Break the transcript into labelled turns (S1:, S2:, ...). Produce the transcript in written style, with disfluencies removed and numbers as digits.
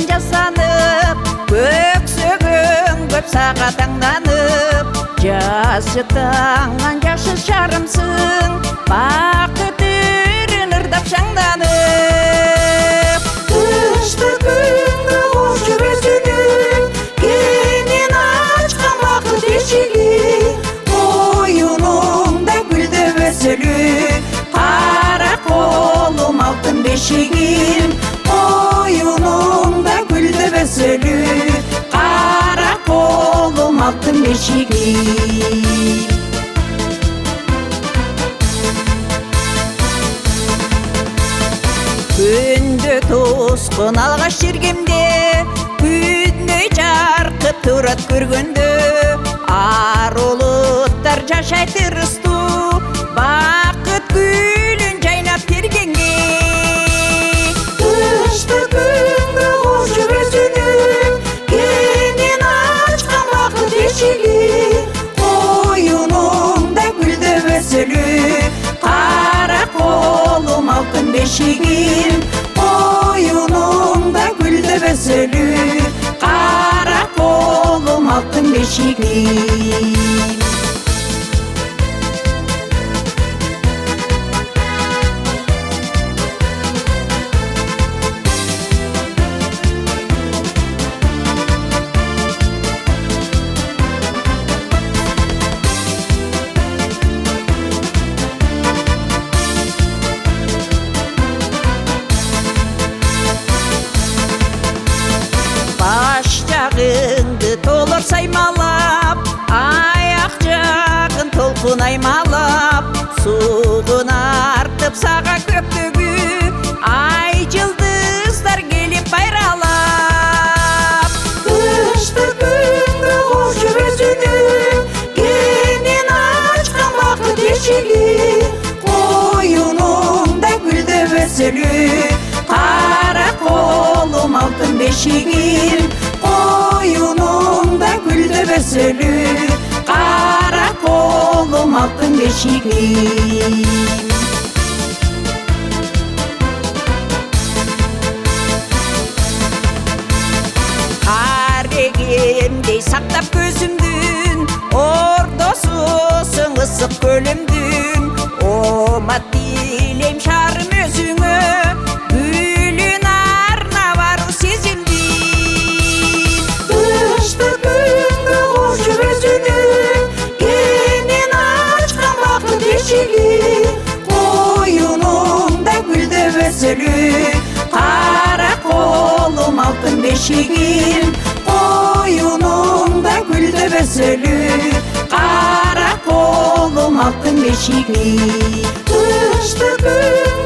S1: алтындан жасанып, көксөгөң көп сага таңданып. Жазы таңнан жакшы жарымсың, бакыт өрүн ырдап шаңданып.
S2: Кышты күнгө кош жүрөсүнүн, кенен ачкан бакыт эшиги. Коюнуңда гүлдөп өсөлү, кара колум алтын бешигим. Коюнуңда гүлдөп өсөлү, кара колум алтын бешигим.
S1: Күндө тоскун алгаш жергемде, күндөй жаркып турат көргөндө. Арулуттар жашайт ырыстуу, бакыт гүлүн жайнап бергенге.
S2: Кышты күнгө кош жүрөсүнүн, кенен ачкан бакыт эшиги. Коюнуңда гүлдөп өсөлү, кара колум алтын бешигим. Коюнуңда гүлдөп өсөлү, кара колум алтын бешигим.
S1: Баш жагыңды толор саймалап, аяк жагын толкун аймалап. Сугун артып сага көктөгү, ай жылдыздар келип байралап.
S2: Кышты күнгө кош жүрөсүнүн, кенен ачкан бакыт эшиги. Коюнуңда гүлдөп өсөлү, кара колум алтын бешигим. Коюнуңда гүлдөп өсөлү, кара колум алтын бешигим. Карегемдей сактап көзүмдүн, ордосусуң ысык көлүмдүн. Омат дилейм шарым өзүңө, гүлүн арнап ару сезимдин. Кышты күнгө кош жүрөсүнүн, кенен ачкан бакыт эшиги. Коюнуңда гүлдөп өсөлү, кара колум алтын бешигим. Коюнуңда гүлдөп өсөлү, кара колум алтын бешигим. Кышты күнгө